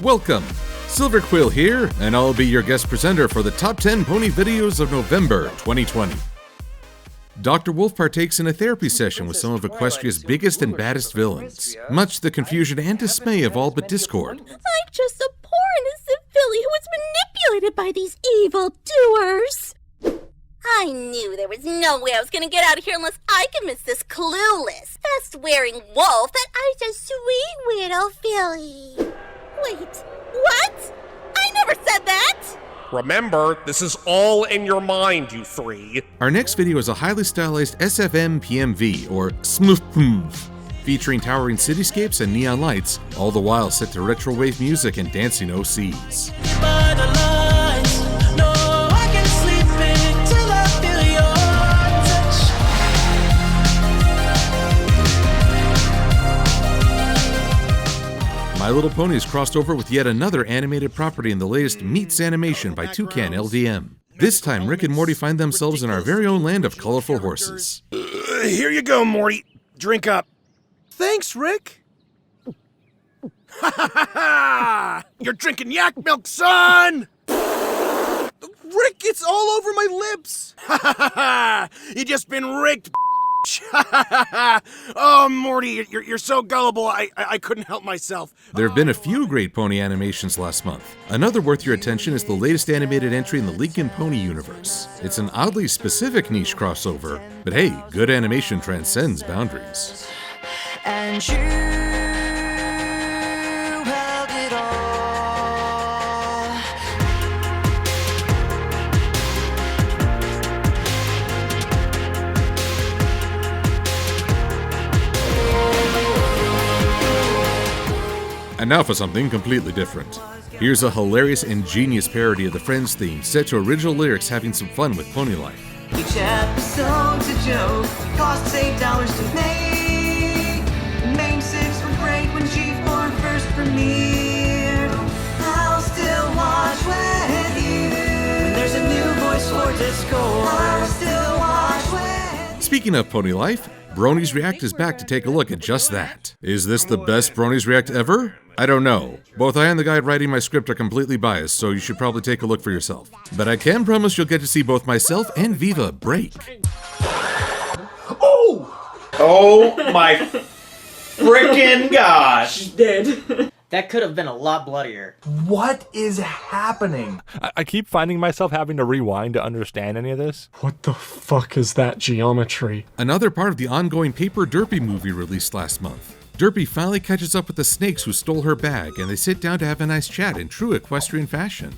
Welcome! Silver Quill here, and I'll be your guest presenter for the Top 10 Pony Videos of November 2020. Dr. Wolf partakes in a therapy session with some of Equestria's biggest and baddest villains, much to the confusion and dismay of all but Discord. I'm just a poor innocent filly who was manipulated by these evil doers. I knew there was no way I was going to get out of here unless I convinced this clueless, vest-wearing wolf that I was a sweet little filly. Wait, what? I never said that! Remember, this is all in your mind, you three. Our next video is a highly stylized SFM PMV, or SMPMV, featuring towering cityscapes and neon lights, all the while set to retro wave music and dancing OCs. My Little Pony is crossed over with yet another animated property in the latest Meets animation by ToucanLDM. This time, Rick and Morty find themselves in our very own land of colorful horses. Here you go, Morty. Drink up. Thanks, Rick. Ha ha ha ha! You're drinking yak milk, son! Rick, it's all over my lips. Ha ha ha ha! You just been rigged, Oh, Morty, you're so gullible, I couldn't help myself. There have been a few great pony animations last month. Another worth your attention is the latest animated entry in the Linkin pony universe. It's an oddly specific niche crossover, but hey, good animation transcends boundaries. And you held it all. And now for something completely different. Here's a hilarious and genius parody of the Friends theme, set to original lyrics having some fun with pony life. Each episode's a joke, costs $8 to make. The main six were great when G4 first premiered. I'll still watch with you. When there's a new voice for Discord, I'll still watch with you. Speaking of pony life, Bronies React is back to take a look at just that. Is this the best Bronies React ever? I don't know. Both I and the guy writing my script are completely biased, so you should probably take a look for yourself. But I can promise you'll get to see both myself and Viva break. Oh my frickin' gosh! She's dead. That could have been a lot bloodier. What is happening? I keep finding myself having to rewind to understand any of this. What the fuck is that geometry? Another part of the ongoing paper Derpy movie released last month. Derpy finally catches up with the snakes who stole her bag, and they sit down to have a nice chat in true equestrian fashion.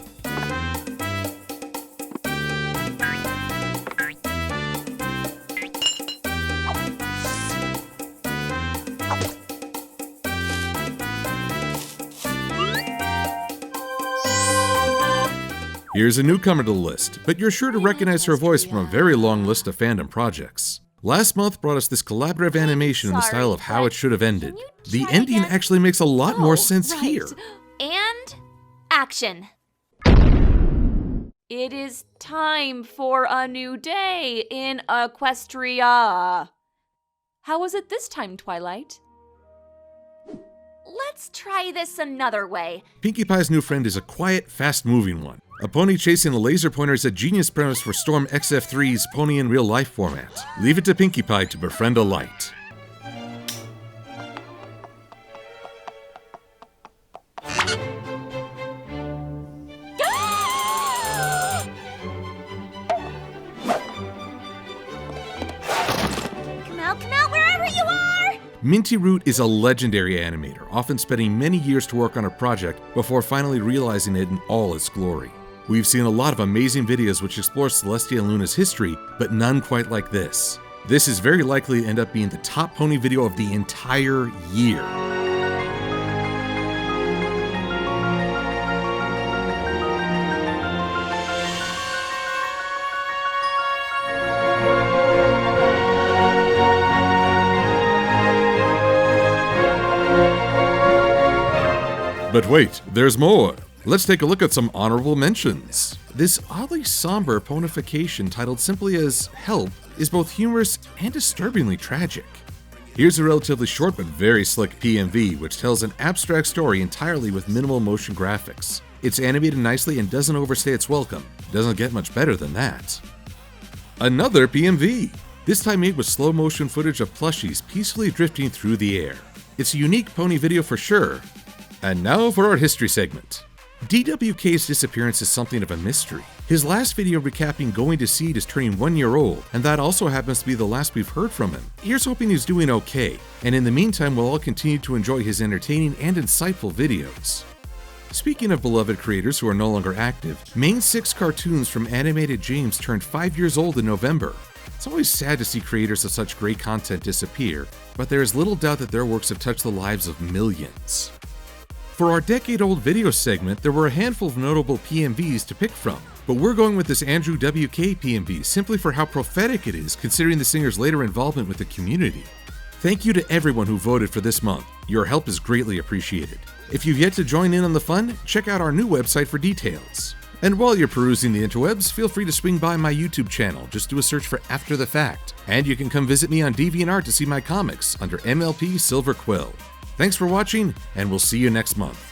Here's a newcomer to the list, but you're sure to recognize her voice from a very long list of fandom projects. Last month brought us this collaborative animation in the style of How It Should Have Ended. The ending actually makes a lot more sense here. And action. It is time for a new day in Equestria. How was it this time, Twilight? Let's try this another way. Pinkie Pie's new friend is a quiet, fast-moving one. A pony chasing a laser pointer is a genius premise for Storm XF3's Pony in Real Life format. Leave it to Pinkie Pie to befriend a light. Come out, wherever you are! Minty Root is a legendary animator, often spending many years to work on a project before finally realizing it in all its glory. We've seen a lot of amazing videos which explore Celestia and Luna's history, but none quite like this. This is very likely to end up being the top pony video of the entire year. But wait, there's more. Let's take a look at some honorable mentions. This oddly somber ponification titled simply as Help is both humorous and disturbingly tragic. Here's a relatively short but very slick PMV, which tells an abstract story entirely with minimal motion graphics. It's animated nicely and doesn't overstay its welcome. Doesn't get much better than that. Another PMV! This time made with slow motion footage of plushies peacefully drifting through the air. It's a unique pony video for sure. And now for our history segment. DWK's disappearance is something of a mystery. His last video recapping Going to Seed is turning 1 year old, and that also happens to be the last we've heard from him. Here's hoping he's doing okay, and in the meantime we'll all continue to enjoy his entertaining and insightful videos. Speaking of beloved creators who are no longer active, Main 6 Cartoons from Animated James turned 5 years old in November. It's always sad to see creators of such great content disappear, but there is little doubt that their works have touched the lives of millions. For our decade-old video segment, there were a handful of notable PMVs to pick from, but we're going with this Andrew WK PMV simply for how prophetic it is considering the singer's later involvement with the community. Thank you to everyone who voted for this month. Your help is greatly appreciated. If you've yet to join in on the fun, check out our new website for details. And while you're perusing the interwebs, feel free to swing by my YouTube channel. Just do a search for After the Fact. And you can come visit me on DeviantArt to see my comics under MLP Silver Quill. Thanks for watching, and we'll see you next month.